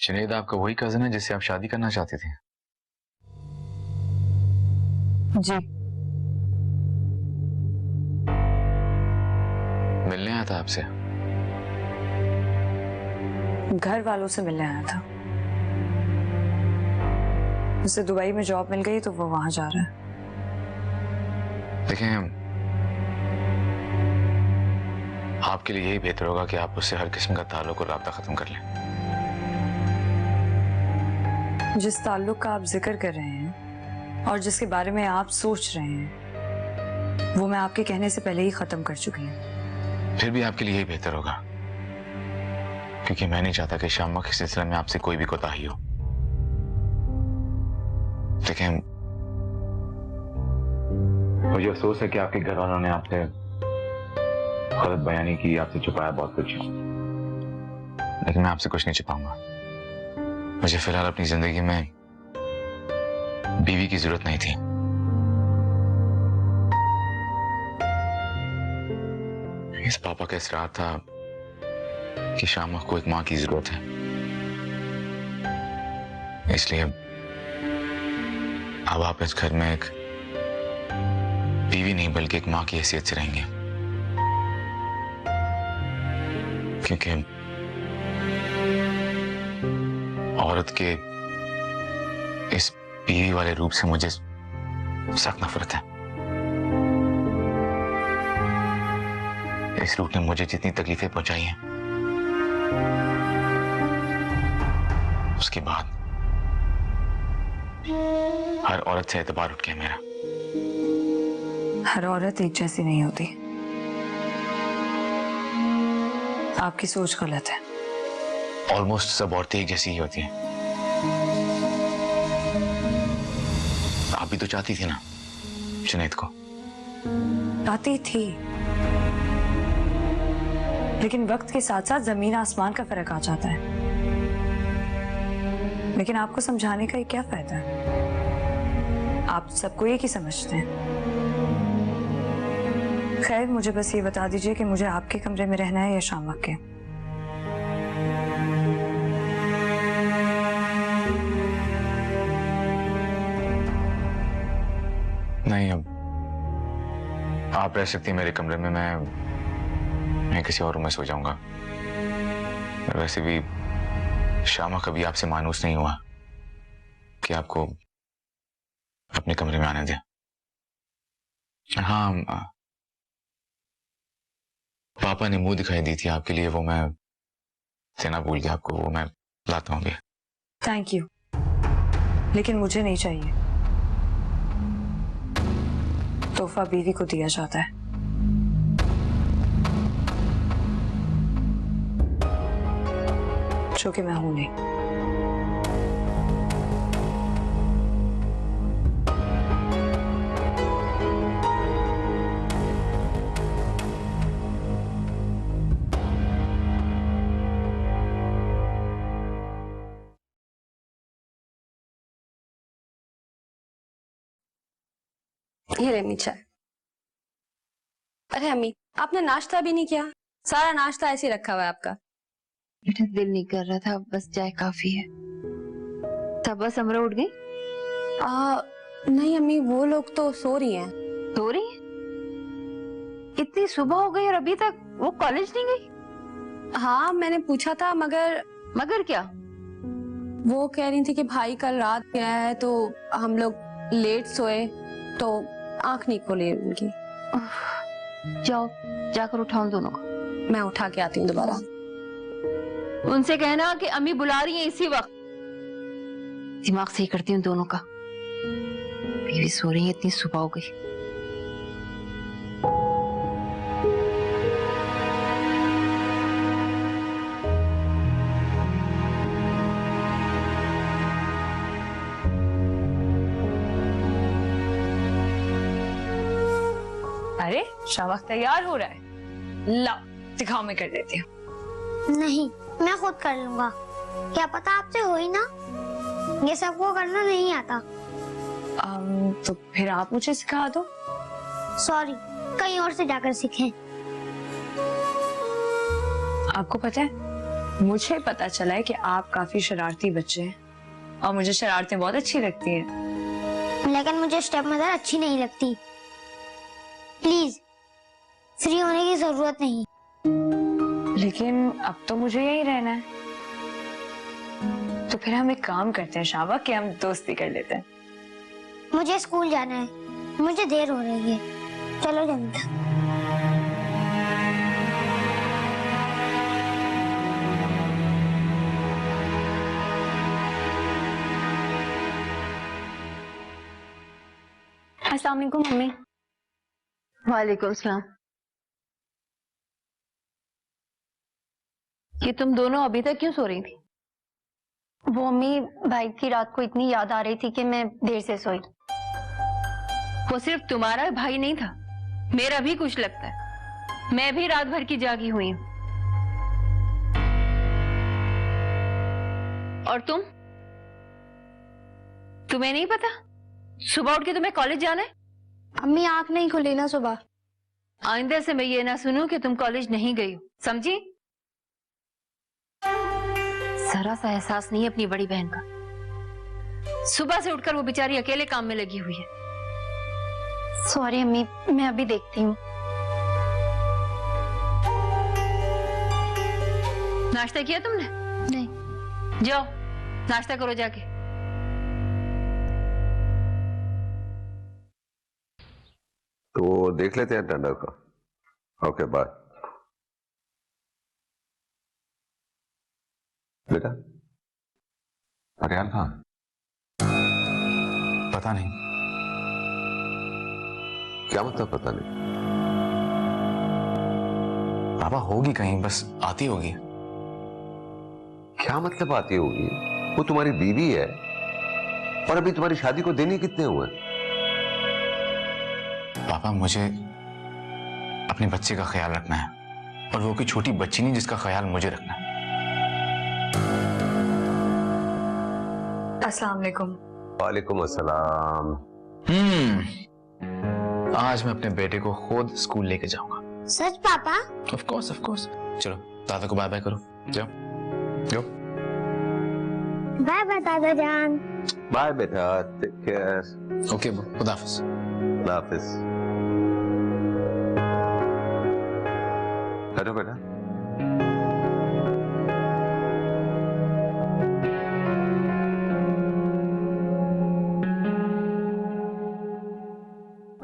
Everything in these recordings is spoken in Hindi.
जुनैद आपका वही कजिन है जिससे आप शादी करना चाहती थी? जी। मिलने आया था आपसे। घर वालों से मिलने आया था। उसे दुबई में जॉब मिल गई तो वो वहां जा रहा है। देखें, आपके लिए यही बेहतर होगा कि आप उससे हर किस्म का ताल्लुक और राब्ता खत्म कर लें। जिस ताल्लुक का आप जिक्र कर रहे हैं और जिसके बारे में आप सोच रहे हैं वो मैं आपके कहने से पहले ही खत्म कर चुकी हूँ। फिर भी आपके लिए यही बेहतर होगा, क्योंकि मैं नहीं चाहता कि शामा के सिलसिले में आपसे कोई भी कोताही हो। देखें, मुझे अफसोस है कि आपके घर वालों ने आपसे गलत बयानी की, आपसे छुपाया बहुत कुछ, लेकिन मैं आपसे कुछ नहीं छुपाऊंगा। मुझे फिलहाल अपनी जिंदगी में बीवी की जरूरत नहीं थी। इस पापा का इसरार था कि शामा को एक मां की जरूरत है, इसलिए अब आप इस घर में एक बीवी नहीं बल्कि एक मां की हैसियत से रहेंगे, क्योंकि औरत के इस बीवी वाले रूप से मुझे सख्त नफरत है। इस रूप ने मुझे जितनी तकलीफें पहुंचाई हैं, उसके बाद हर औरत से एतबार उठ गया मेरा। हर औरत एक जैसी नहीं होती। आपकी सोच गलत है। ऑलमोस्ट सब औरतें एक जैसी ही होती हैं। आप भी तो चाहती थी ना जुनैद को? चाहती थी, लेकिन वक्त के साथ साथ जमीन आसमान का फर्क आ जाता है। लेकिन आपको समझाने का ये क्या फायदा है? आप सबको एक ही समझते हैं। खैर, मुझे बस ये बता दीजिए कि मुझे आपके कमरे में रहना है या शामा के? नहीं, अब आप रह सकती हैं मेरे कमरे में, मैं किसी और रूम में सो जाऊंगा। वैसे भी शामा कभी आपसे मायूस नहीं हुआ कि आपको अपने कमरे में आने दें। हाँ, पापा ने मुंह दिखाई दी थी आपके लिए, वो मैं देना भूल गया आपको, वो मैं लाता हूँ अभी। थैंक यू, लेकिन मुझे नहीं चाहिए। तोहफा बीवी को दिया जाता है। जो कि मैं हूं नहीं। ये ले अम्मी चाय। अरे अम्मी, आपने नाश्ता भी नहीं किया। सारा नाश्ता ऐसे ही रखा हुआ है आपका। बेटा दिल नहीं कर रहा था, बस चाय काफी है। तब बस अमरा उठ गई? नहीं अम्मी, वो लोग तो सो रही हैं। सो रही है? इतनी सुबह हो गई और अभी तक वो कॉलेज नहीं गई? हाँ, मैंने पूछा था, मगर क्या? वो कह रही थी कि भाई कल रात गया है तो हम लोग लेट सोए तो आंख नहीं खोली उनकी। जाओ, जाकर उठाओ दोनों को। मैं उठा के आती हूँ दोबारा। उनसे कहना कि अम्मी बुला रही है इसी वक्त। दिमाग सही करती हूँ दोनों का। बीवी सो रही है, इतनी सुबह हो गई। अरे शावक तैयार हो रहा है। लाओ दिखाओ, मैं कर देती हूँ। नहीं, मैं खुद कर लूंगा। क्या पता आपसे हो ही ना, ये सबको करना नहीं आता। तो फिर आप मुझे सिखा दो। सॉरी, कहीं और से जाकर सीखें। आपको पता है मुझे पता चला है कि आप काफी शरारती बच्चे हैं और मुझे शरारतें बहुत अच्छी लगती हैं। लेकिन मुझे स्टेप मदर अच्छी नहीं लगती। प्लीज, फ्री होने की जरूरत नहीं। लेकिन अब तो मुझे यहीं रहना है। तो फिर हम एक काम करते हैं शाबा, कि हम दोस्ती कर लेते हैं। मुझे स्कूल जाना है, मुझे देर हो रही है। चलो जल्दी। अस्सलाम वालेकुम मम्मी। वालेकुम सलाम। ये तुम दोनों अभी तक क्यों सो रही थी? वो मम्मी, भाई की रात को इतनी याद आ रही थी कि मैं देर से सोई। वो सिर्फ तुम्हारा भाई नहीं था, मेरा भी कुछ लगता है। मैं भी रात भर की जागी हुई हूं। और तुम्हें नहीं पता सुबह उठ के तुम्हें कॉलेज जाना है? अम्मी आंख नहीं खुली ना सुबह। आइंदा से मैं ये ना सुनूं कि तुम कॉलेज नहीं गई हो, समझी? जरा सा एहसास नहीं है अपनी बड़ी बहन का। सुबह से उठकर वो बेचारी अकेले काम में लगी हुई है। सॉरी अम्मी, मैं अभी देखती हूँ। नाश्ता किया तुमने? नहीं। जाओ नाश्ता करो जाके। तो देख लेते हैं टेंडर का। Okay bye. बेटा अरियान कहाँ? पता नहीं। क्या मतलब पता नहीं? पापा होगी कहीं, बस आती होगी। क्या मतलब आती होगी? वो तुम्हारी बीवी है और अभी तुम्हारी शादी को दिन ही कितने हुए? पापा मुझे अपने बच्चे का ख्याल रखना है, और वो कोई छोटी बच्ची नहीं जिसका ख्याल मुझे रखना है। अस्सलाम वालेकुम। वालेकुम अस्सलाम। आज मैं अपने बेटे को खुद स्कूल लेके जाऊंगा। सच पापा? Of course of course. चलो दादा को बाय बाय करो, जाओ जाओ। बाय बाय दादा जान। बाय बेटा, टेक केयर। ओके खुदा हाफिज। अल्लाह हाफिज। बैठो बेटा।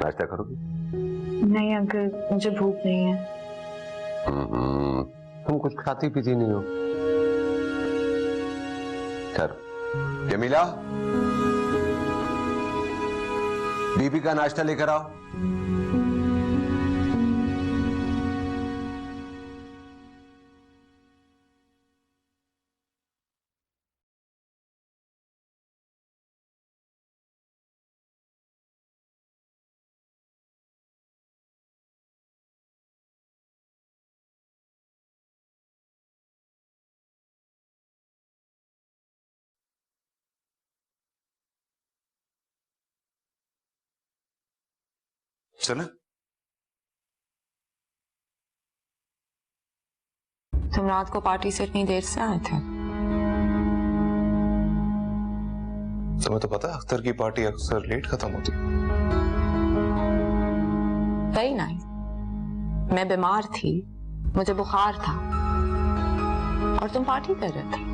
नाश्ता करोगी? नहीं अंकल, मुझे भूख नहीं है। तुम कुछ खाती पीती नहीं हो। चलो जमीला, बीबी का नाश्ता लेकर आओ। चलो। तुम रात को पार्टी से इतनी देर से आए थे? तुम्हें तो पता है अख्तर की पार्टी अक्सर लेट खत्म होती। Very nice. मैं बीमार थी, मुझे बुखार था और तुम पार्टी कर रहे थे।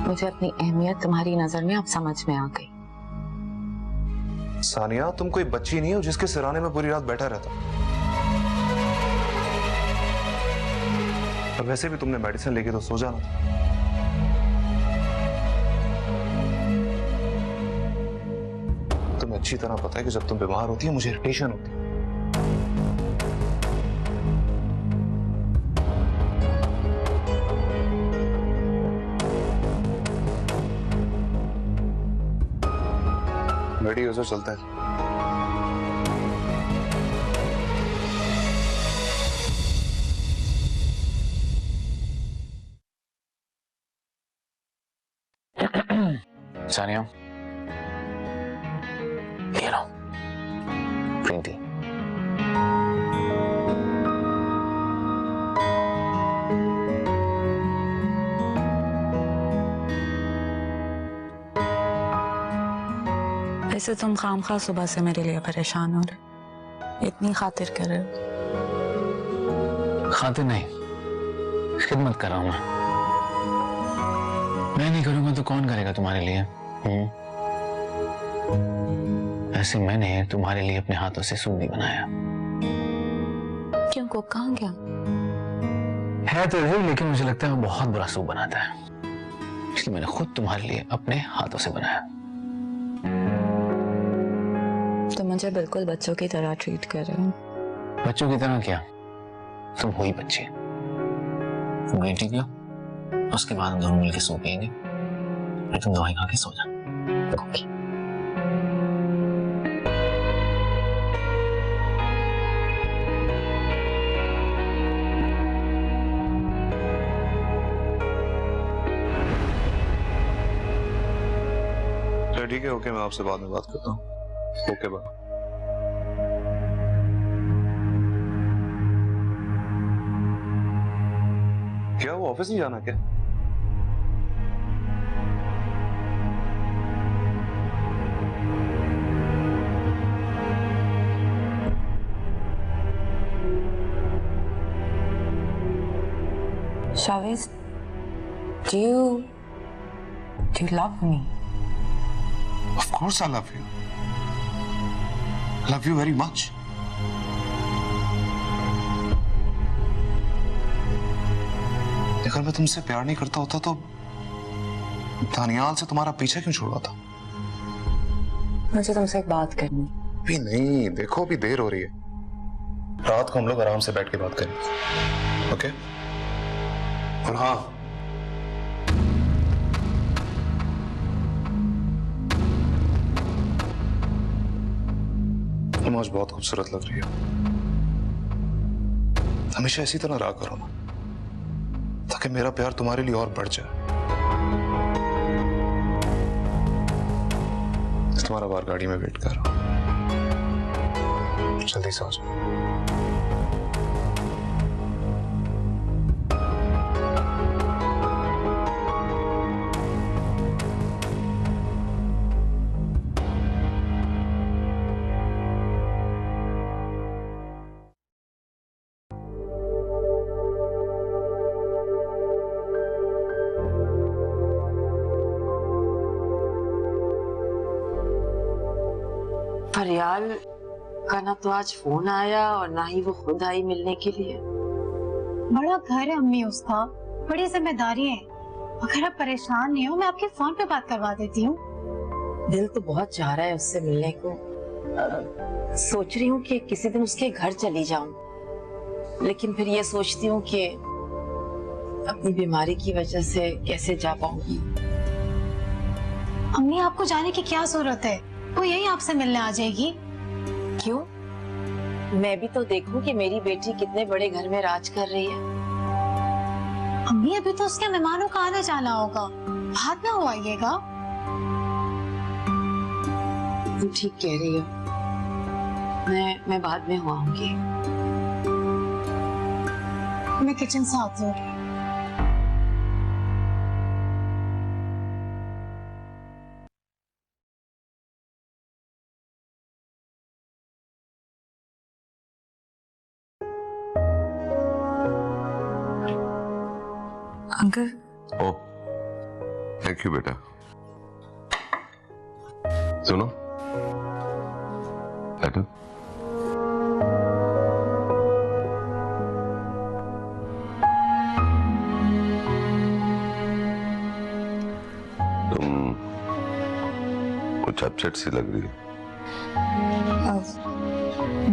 मुझे अपनी अहमियत तुम्हारी नजर में अब समझ में आ गई। सानिया, तुम कोई बच्ची नहीं हो जिसके सिराने में पूरी रात बैठा रहता। और वैसे भी तुमने मेडिसिन लेके तो सो जाना था। तुम्हें अच्छी तरह पता है कि जब तुम बीमार होती है मुझे इरिटेशन होती है। रेडी हो जाओ, चलता है। सानिया ये लो ग्रीन टी। वैसे तुम खामखा सुबह से मेरे लिए परेशान हो रहे, इतनी खातिर कर रहे हो। खातिर नहीं, खिदमत कर रहा हूं मैं नहीं करूंगा तो कौन करेगा तुम्हारे लिए? ऐसे मैंने तुम्हारे लिए अपने हाथों से सूप नहीं बनाया। क्यों, को कहाँ गया? है तो है, लेकिन मुझे लगता है वो बहुत बुरा सूप बनाता है, इसलिए मैंने खुद तुम्हारे लिए अपने हाथों से बनाया। तो मुझे बिल्कुल बच्चों की तरह ट्रीट कर रहे हो। बच्चों की तरह क्या, तुम हुई बच्ची। ग्रीन टी पियो, उसके बाद हम दोनों मिलकर सो पिएंगे, फिर तुम दवाई खा के सो जा। ओके। ठीक है, ओके, मैं आपसे बाद में बात करता हूँ। Okay, bye. क्या वो ऑफिस नहीं जाना क्या? Shaviz, do you love me? Of course I love you. I love you very much. अगर मैं तुमसे प्यार नहीं करता होता तो दानियाल से तुम्हारा पीछा क्यों छोड़वाता? मुझे तुमसे एक बात करनी। अभी नहीं, देखो अभी देर हो रही है, रात को हम लोग आराम से बैठ के बात करेंगे, ओके? और हाँ, तुम आज बहुत खूबसूरत लग रही हो। हमेशा इसी तरह रहा करो ना, ताकि मेरा प्यार तुम्हारे लिए और बढ़ जाए। तुम्हारा बाहर गाड़ी में वेट कर रहा हूं, जल्दी से आ जाओ। फरियाल का ना तो आज फोन आया और ना ही वो खुद आई मिलने के लिए। बड़ा घर है अम्मी उसका, बड़ी जिम्मेदारी है। अगर आप परेशान नहीं हो, मैं आपके फोन पे बात करवा देती हूँ। दिल तो बहुत चाह रहा है उससे मिलने को। सोच रही हूँ कि किसी दिन उसके घर चली जाऊं, लेकिन फिर ये सोचती हूँ कि अपनी बीमारी की वजह से कैसे जा पाऊंगी। अम्मी, आपको जाने की क्या जरूरत है, वो यही आपसे मिलने आ जाएगी। क्यों? मैं भी तो देखूं कि मेरी बेटी कितने बड़े घर में राज कर रही है। अम्मी, अभी तो उसके मेहमानों का आना जाना होगा, बाद में हो आइएगा। तुम ठीक कह रही हो, मैं बाद में हो आऊंगी। मैं किचन से आती हूँ। अंकल। ओ, थैंक यू बेटा। सुनो, बैठो। तुम कुछ अपसेट सी लग रही है।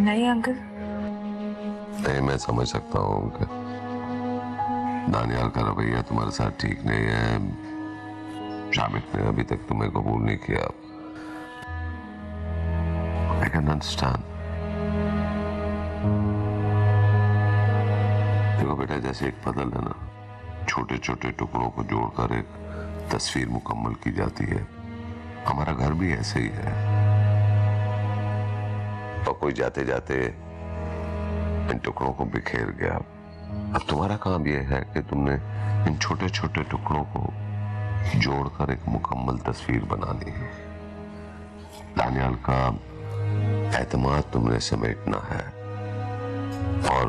नहीं अंकल। नहीं, मैं समझ सकता हूँ कि दानियाल का रवैया तुम्हारे साथ ठीक नहीं है। शामिक ने अभी तक तुम्हें कबूल नहीं किया। I can understand। देखो बेटा, जैसे एक पजल है ना, छोटे छोटे टुकड़ों को जोड़कर एक तस्वीर मुकम्मल की जाती है, हमारा घर भी ऐसे ही है। और कोई जाते जाते इन टुकड़ों को बिखेर गया। अब तुम्हारा काम यह है कि तुमने इन छोटे छोटे टुकड़ों को जोड़कर एक मुकम्मल तस्वीर बनानी है। दानियाल का एतमाद तुमने समेटना है और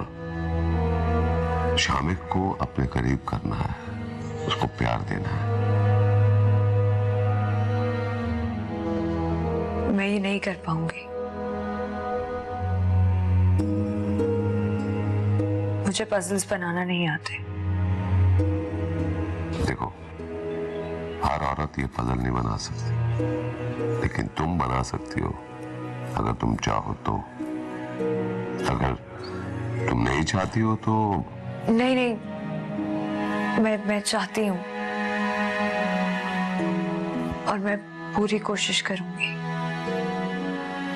शामिक को अपने करीब करना है, उसको प्यार देना है। मैं ये नहीं कर पाऊंगी। मुझे पजल्स बनाना नहीं आते। देखो, हर औरत ये पजल नहीं बना सकती, लेकिन तुम बना सकती हो अगर तुम चाहो तो। अगर तुम नहीं चाहती हो तो नहीं नहीं, मैं चाहती हूँ और मैं पूरी कोशिश करूंगी।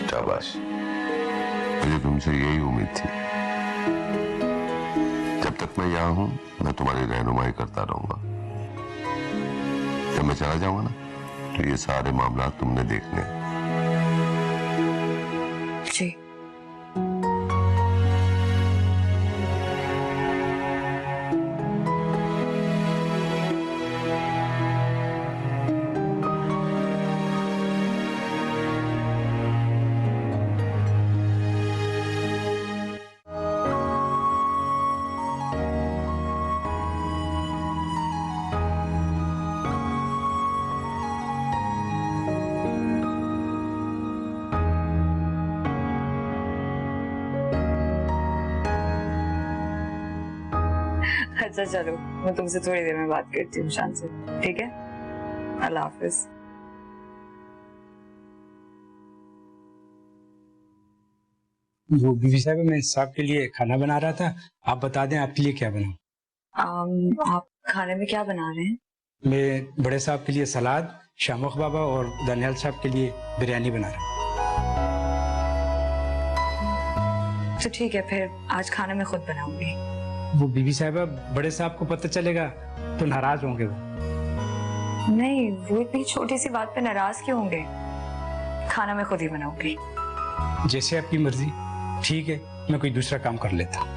शाबाश, मुझे तुमसे यही उम्मीद थी। जब तक मैं यहाँ हूँ मैं तुम्हारी रहनुमाई करता रहूंगा। जब मैं चला जाऊंगा ना तो ये सारे मामला तुमने देखने हैं। जी। अच्छा चलो, मैं तुमसे थोड़ी देर में बात करती हूँ शान से, ठीक है? अल्लाह हाफिज। वो बीवी साहब, मैं साहब के लिए खाना बना रहा था। आप बता दें आपके लिए क्या बनाऊं? आप खाने में क्या बना रहे हैं? मैं बड़े साहब के लिए सलाद, शामुख बाबा और दानियाल साहब के लिए बिरयानी बना रहा हूँ। तो ठीक है, फिर आज खाना मैं खुद बनाऊंगी। वो बीवी साहब, बड़े साहब को पता चलेगा तो नाराज होंगे वो। नहीं, वो इतनी छोटी सी बात पे नाराज क्यों होंगे? खाना मैं खुद ही बनाऊंगी। जैसे आपकी मर्जी। ठीक है, मैं कोई दूसरा काम कर लेता हूँ।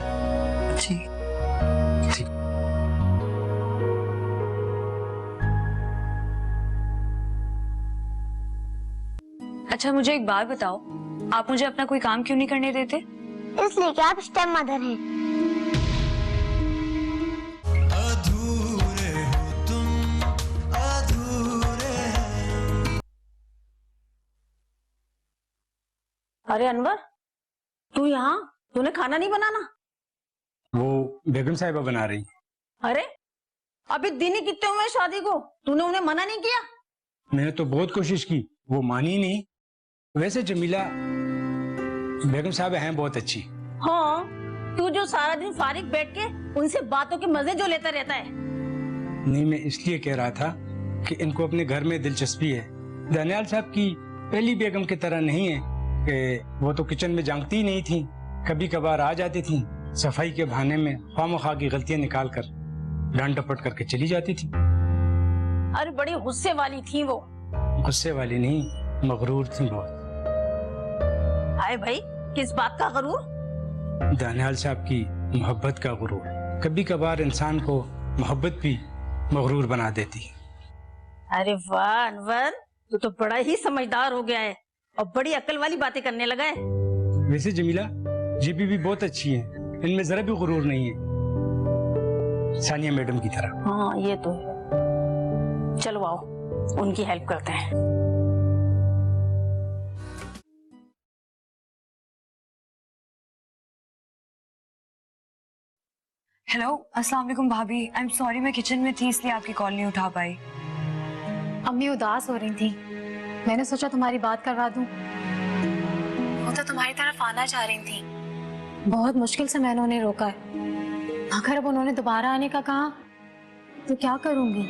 जी। ठीक। अच्छा, मुझे एक बात बताओ, आप मुझे अपना कोई काम क्यों नहीं करने देते? इसलिए कि आप स्टेप मदर हैं। अरे अनवर, तू यहाँ? तूने खाना नहीं बनाना? वो बेगम साहिबा बना रही। अरे अभी दिन ही कितने हुए शादी को, तूने उन्हें मना नहीं किया? मैंने तो बहुत कोशिश की, वो मानी नहीं। वैसे जमीला बेगम साहब हैं बहुत अच्छी। हाँ, तू जो सारा दिन फारिग बैठ के उनसे बातों के मजे जो लेता रहता है। नहीं, मैं इसलिए कह रहा था कि इनको अपने घर में दिलचस्पी है। दानियाल साहब की पहली बेगम की तरह नहीं है कि वो तो किचन में जांगती ही नहीं थी, कभी कभार आ जाती थी, सफाई के बहाने में खामखा की गलतियां निकाल कर डांट डपट करके चली जाती थी। अरे बड़ी गुस्से वाली थी वो। गुस्से वाली नहीं, मगरूर थी बहुत। आए भाई, किस बात का गरूर? दानियाल साहब की मोहब्बत का गुरूर। कभी कभार इंसान को मोहब्बत भी मगरूर बना देती है। अरे वाह अनवर, तू तो बड़ा ही समझदार हो गया है और बड़ी अक्ल वाली बातें करने लगा है। वैसे जमीला जीबी भी बहुत अच्छी है, इनमें जरा भी गुरूर नहीं है, सानिया मैडम की तरह। हाँ ये तो है। चलो आओ, उनकी हेल्प करते हैं। हेलो, अस्सलाम वालेकुम भाभी। आई एम सॉरी, मैं किचन में थी इसलिए आपकी कॉल नहीं उठा पाई। अम्मी उदास हो रही थी, मैंने सोचा तुम्हारी बात करवा दूं। वो तो तुम्हारी तरफ आना चाह रही थी, बहुत मुश्किल से मैंने उन्हें रोका है। अगर अब उन्होंने दोबारा आने का कहा तो क्या करूंगी?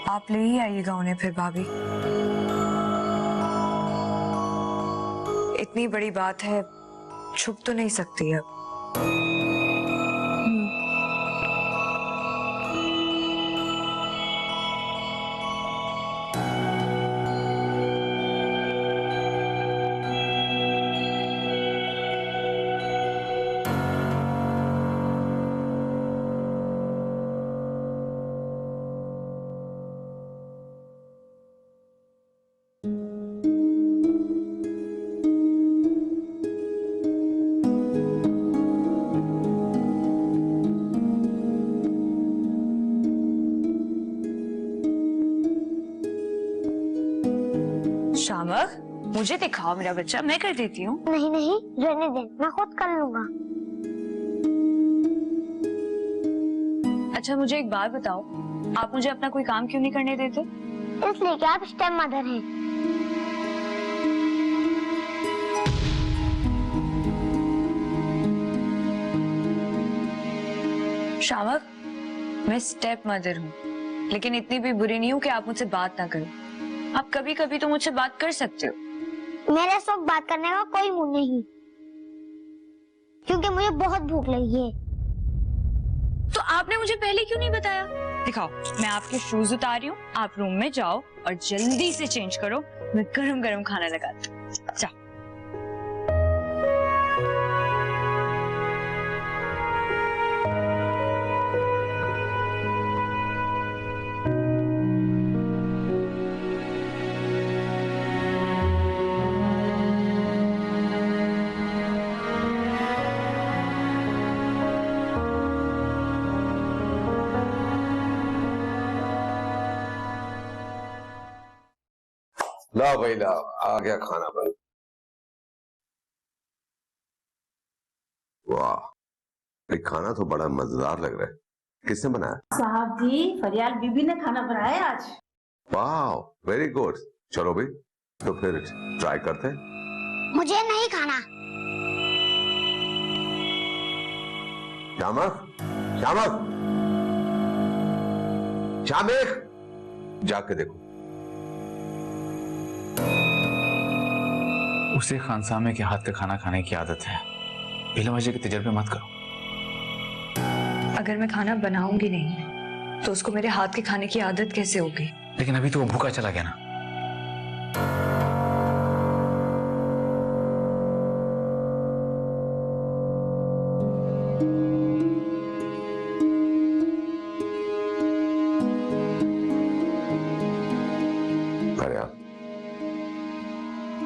आप ले ही आइएगा उन्हें फिर भाभी। इतनी बड़ी बात है, छुप तो नहीं सकती अब। शामक, मुझे दिखाओ मेरा बच्चा, मैं कर देती हूँ। नहीं नहीं, रहने दे, मैं खुद कर लूंगा। अच्छा मुझे एक बात बताओ, आप मुझे अपना कोई काम क्यों नहीं करने देते? इसलिए कि आप स्टेप मदर हैं। शामक, मैं स्टेप मदर हूँ, लेकिन इतनी भी बुरी नहीं हूँ कि आप मुझसे बात ना करो। आप कभी कभी तो मुझसे बात कर सकते हो। मेरे इस वक्त बात करने का कोई मूड नहीं, क्योंकि मुझे बहुत भूख लगी है। तो आपने मुझे पहले क्यों नहीं बताया? दिखाओ, मैं आपके शूज उतार रही हूँ, आप रूम में जाओ और जल्दी से चेंज करो, मैं गरम गरम खाना लगाती हूँ। जाओ। लाओ भाई लाओ, आ गया खाना बन। वाह, ये खाना तो बड़ा मजेदार लग रहा है। किसने बनाया? साहब जी, फरियाल बीबी ने खाना बनाया आज। वाह, वेरी गुड। चलो भाई, तो फिर ट्राई करते हैं। मुझे नहीं खाना। श्यामक, श्यामक, श्यामिक, जाके देखो। उसे खानसामे के हाथ का खाना खाने की आदत है, बिना वजह के तजर्बे मत करो। अगर मैं खाना बनाऊंगी नहीं तो उसको मेरे हाथ के खाने की आदत कैसे होगी? लेकिन अभी तो वो भूखा चला गया ना।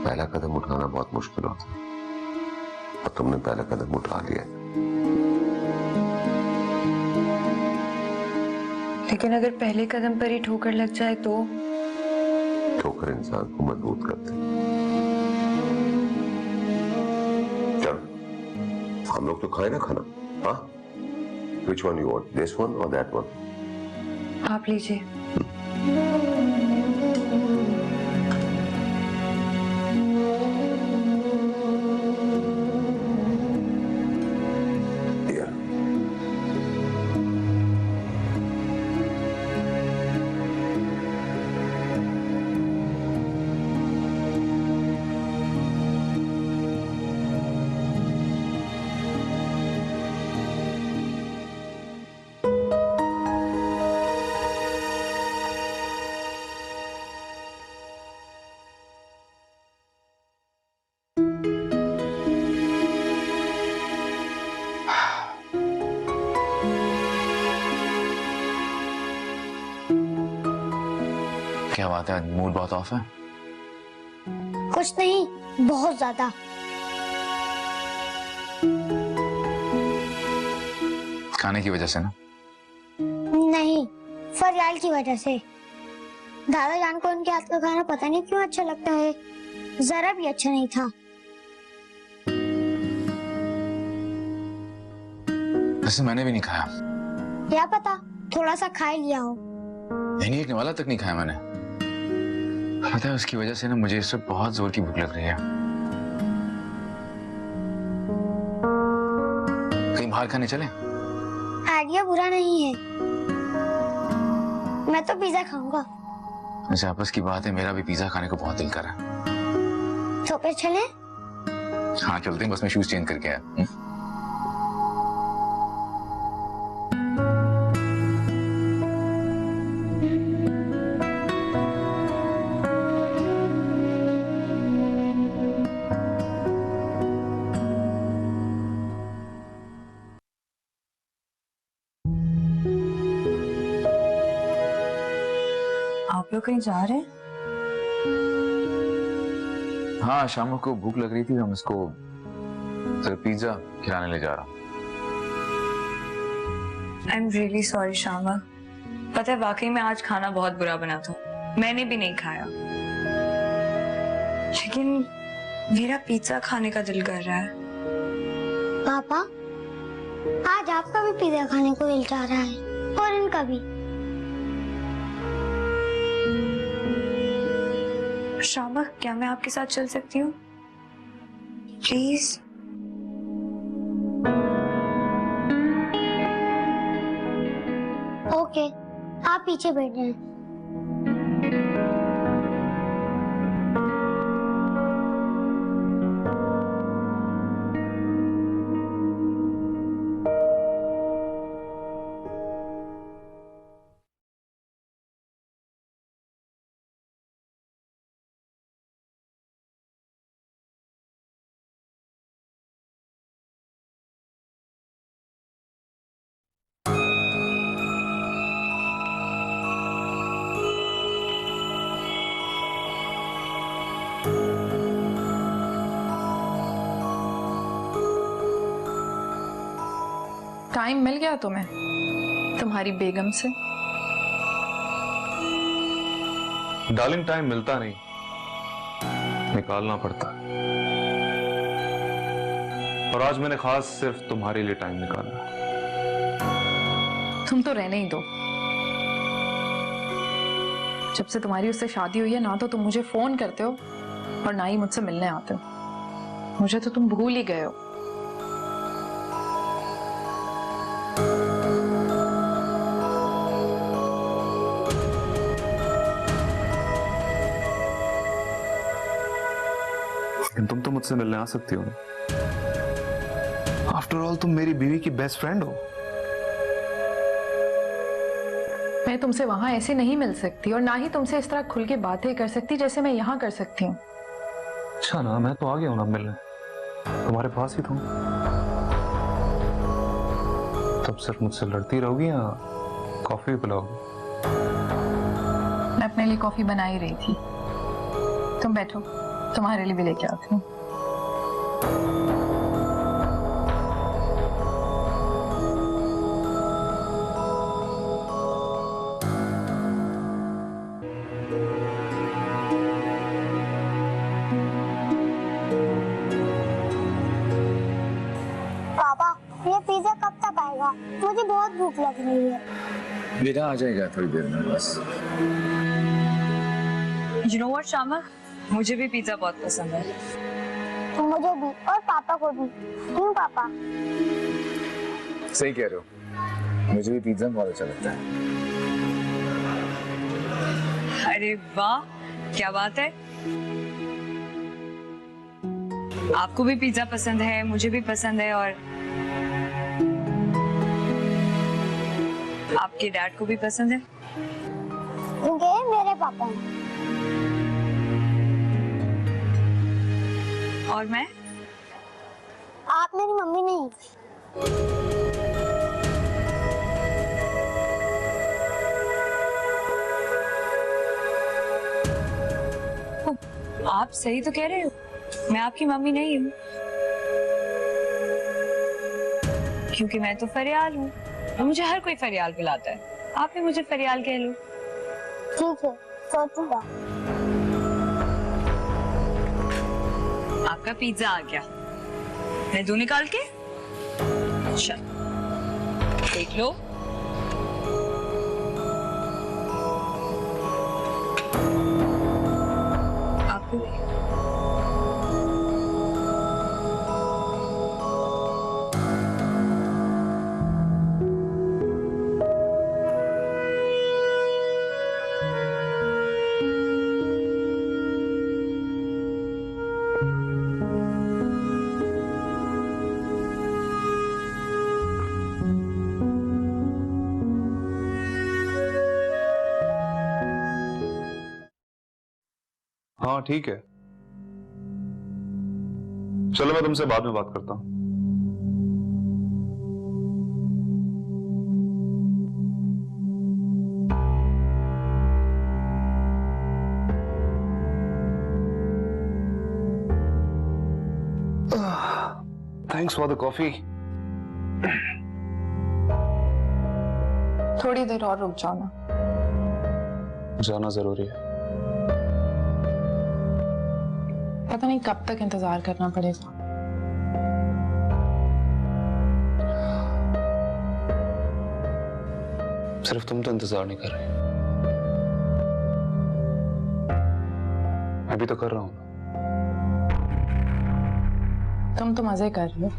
पहला कदम उठाना बहुत मुश्किल होता है, और तुमने पहला कदम उठा लिया। लेकिन अगर पहले कदम पर ही ठोकर लग जाए तो? ठोकर इंसान को मजबूत करती। चल, हम लोग तो खाए ना खाना। हाँ, which one you want, this one or that one? आप लीजिए। क्या बात है, मूड बहुत ऑफ है? कुछ नहीं, बहुत ज्यादा। खाने की वजह से ना? नहीं, फरियाल की वजह से। दादा जान को उनके हाथ का खाना पता नहीं क्यों अच्छा लगता है, जरा भी अच्छा नहीं था। वैसे मैंने भी नहीं खाया। क्या पता, थोड़ा सा खा लिया हो। नहीं, एक निवाला तक नहीं खाया मैंने। पता है, उसकी वजह से ना मुझे इस वक्त बहुत जोर की भूख लग रही है। कहीं बाहर खाने चले? आइडिया बुरा नहीं है, मैं तो पिज्जा खाऊंगा। वैसे आपस की बात है, मेरा भी पिज्जा खाने को बहुत दिल कर रहा है। तो फिर चले? हाँ चलते हैं, बस मैं शूज चेंज करके आया। आप लोग कहीं जा रहे हैं? हाँ, शाम को भूख लग रही थी, हम उसको पिज्जा खिलाने ले जा रहा हूँ। आई एम रियली सॉरी शामा। पता है, वाकई में आज खाना बहुत बुरा बना था, मैंने भी नहीं खाया। लेकिन मेरा पिज्जा खाने का दिल कर रहा है। पापा, आज आपका भी पिज्जा खाने को दिल चाह रहा है और इनका भी। शामा, क्या मैं आपके साथ चल सकती हूँ प्लीज? ओके, आप पीछे बैठ जाएं। टाइम मिल गया तुम्हें तुम्हारी बेगम से? डार्लिंग, टाइम मिलता नहीं, निकालना पड़ता है। और आज मैंने खास सिर्फ तुम्हारे लिए टाइम निकाला। तुम तो रहने ही दो। जब से तुम्हारी उससे शादी हुई है ना तो तुम मुझे फोन करते हो और ना ही मुझसे मिलने आते हो। मुझे तो तुम भूल ही गए हो। लेकिन तुम तो मुझसे मिलने आ सकती हो ना। आफ्टर ऑल तुम मेरी बीवी की बेस्ट फ्रेंड हो। मैं तुमसे वहां ऐसे नहीं मिल सकती और ना ही तुमसे इस तरह खुल के बातें कर सकती जैसे मैं यहाँ कर सकती हूँ। अच्छा ना, मैं तो आ गया हूँ ना मिलने, तुम्हारे पास ही तो। तब सिर्फ मुझसे लड़ती रहोगी या कॉफी भी पिलाओगी? मैं अपने लिए कॉफी बना ही रही थी। तुम बैठो, तुम्हारे लिए भी लेके आती हूँ। पापा, ये पिज्जा कब तक आएगा? मुझे बहुत भूख लग रही है। बेटा आ जाएगा थोड़ी देर में बस। You know what, शामा? मुझे भी पिज्जा बहुत पसंद है। तो मुझे भी और पापा को भी। क्यों पापा? सही कह रहे हो, मुझे भी पिज्जा बहुत अच्छा लगता है। अरे वाह, क्या बात है। आपको भी पिज्जा पसंद है, मुझे भी पसंद है और आपके डैड को भी पसंद है। क्योंकि मेरे पापा हैं। और मैं? आप मेरी मम्मी नहीं। आप सही तो कह रहे हो, मैं आपकी मम्मी नहीं हूँ, क्योंकि मैं तो फरियाल हूँ और मुझे हर कोई फरियाल बुलाता है। आप भी मुझे फरियाल कह लो। ठीक है, सोचूंगा। आपका पिज्जा आ गया, मैं दूं निकाल के? अच्छा, देख लो। आपको भी। हाँ ठीक है, चलो मैं तुमसे बाद में बात करता हूँ। Thanks for the coffee. थोड़ी देर और रुक जाओ ना। जाना जरूरी है। पता नहीं कब तक इंतजार करना पड़ेगा। सिर्फ तुम तो इंतजार नहीं कर रहे, मैं भी तो कर रहा हूं। तुम तो मजे कर रहे हो।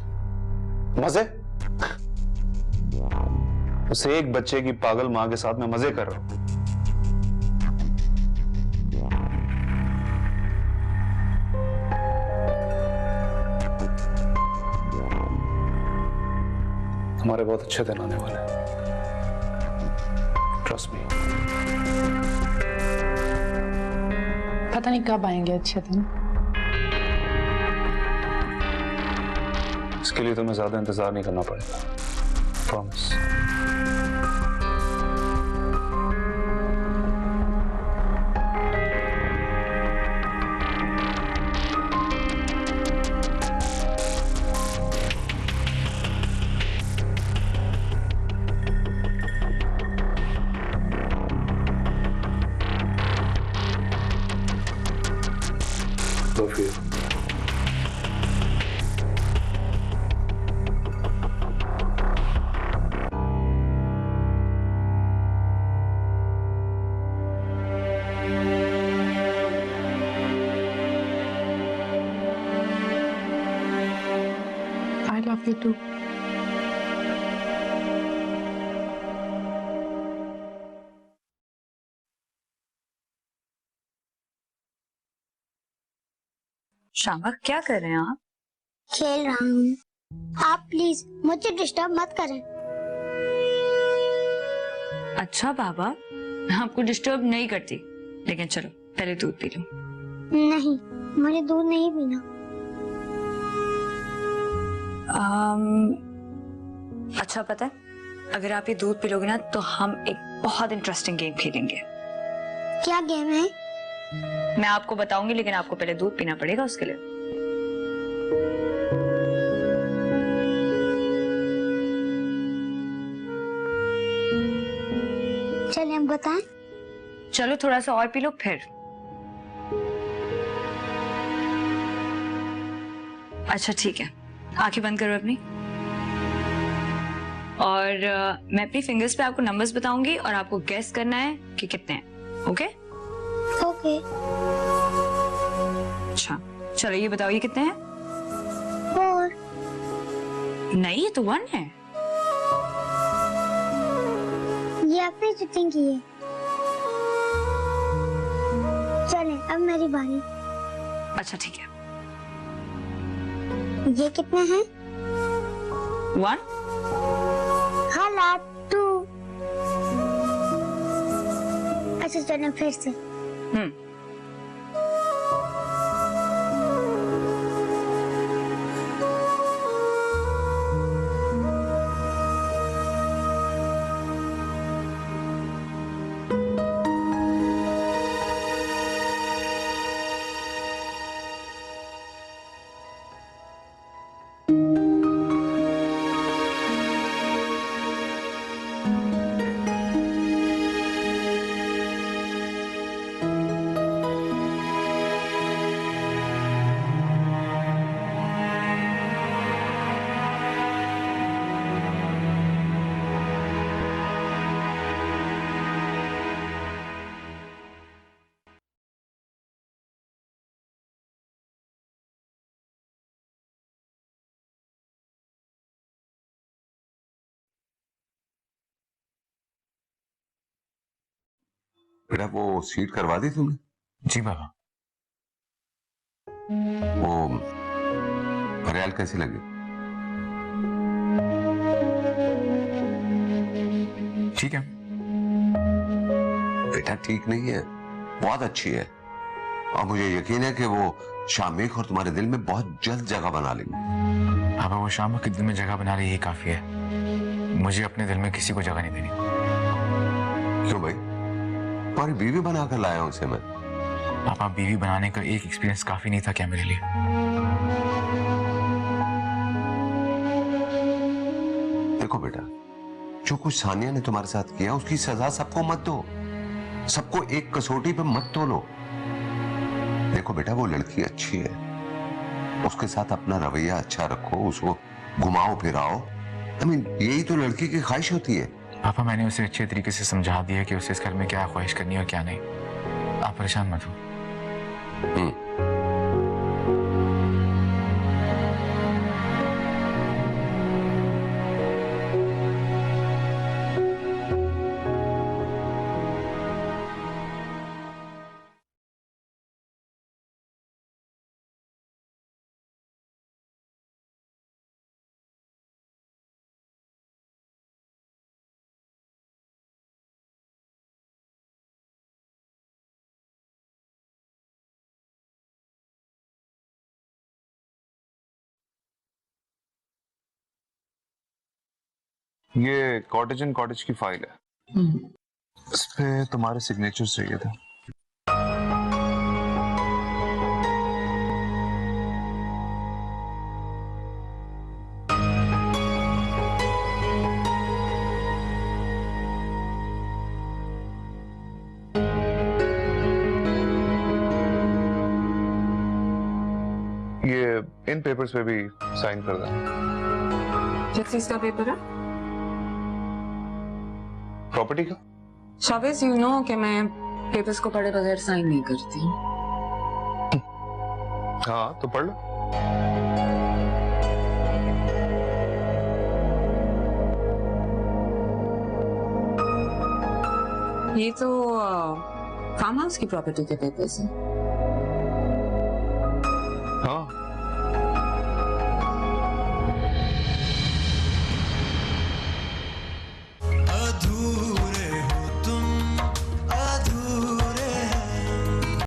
मजे? उसे एक बच्चे की पागल मां के साथ मैं मजे कर रहा हूं। हमारे बहुत अच्छे दिन आने वाले हैं, ट्रस्ट मी। पता नहीं कब आएंगे अच्छे दिन। इसके लिए तुम्हें ज्यादा इंतजार नहीं करना पड़ेगा, promise. Love you. I love you too. शामा क्या कर रहे हैं आप? खेल रहा हूँ। आप प्लीज मुझे डिस्टर्ब मत करें। अच्छा बाबा, मैं आपको डिस्टर्ब नहीं करती, लेकिन चलो पहले दूध पी लो। नहीं, मुझे दूध नहीं पीना। अच्छा पता है, अगर आप ये दूध पी लोगे ना तो हम एक बहुत इंटरेस्टिंग गेम खेलेंगे। क्या गेम है? मैं आपको बताऊंगी, लेकिन आपको पहले दूध पीना पड़ेगा उसके लिए। चलिए हम बताएं। चलो थोड़ा सा और पी लो फिर। अच्छा ठीक है, आंखें बंद करो अपनी। और मैं अपनी फिंगर्स पे आपको नंबर्स बताऊंगी और आपको गेस करना है कि कितने हैं। ओके? ओके। अच्छा चलो ये बताओ, ये कितने हैं? 4। नहीं, ये तो 1 है। ये आपने चीटिंग की है। चलें, अब मेरी बारी। अच्छा ठीक है। ये कितने हैं? 1। हाला 2। अच्छा चलें फिर से। बेटा वो सीट करवा दी तुमने? जी बाबा। वो फरियाल कैसी लगी? ठीक है। बेटा ठीक नहीं है, बहुत अच्छी है, और मुझे यकीन है कि वो शामिक और तुम्हारे दिल में बहुत जल्द जगह बना लेंगी। बाबा वो शामा के दिल में जगह बना रही, यही काफी है। मुझे अपने दिल में किसी को जगह नहीं देनी। क्यों भाई? तुम्हारी बीवी बनाकर लाया हूं उसे मैं। पापा बीवी बनाने का एक एक्सपीरियंस काफी नहीं था क्या मेरे लिए? देखो बेटा, जो कुछ सानिया ने तुम्हारे साथ किया उसकी सजा सबको मत दो, सबको एक कसौटी पे मत तोलो। देखो बेटा वो लड़की अच्छी है, उसके साथ अपना रवैया अच्छा रखो, उसको घुमाओ फिराओ। यही तो लड़की की ख्वाहिश होती है। पापा, मैंने उसे अच्छे तरीके से समझा दिया कि उसे इस घर में क्या ख्वाहिश करनी है और क्या नहीं। आप परेशान मत हो। ये कॉटेज एंड कॉटेज की फाइल है। इस पे तुम्हारे सिग्नेचर चाहिए थे। ये इन पेपर्स पे भी साइन कर देना। किस चीज का पेपर है? प्रॉपर्टी का। शावेज, यू नो कि मैं पेपर्स को पढ़े बगैर साइन नहीं करती। हाँ तो पढ़ लो। ये तो फार्म हाउस की प्रॉपर्टी के पेपर्स हैं।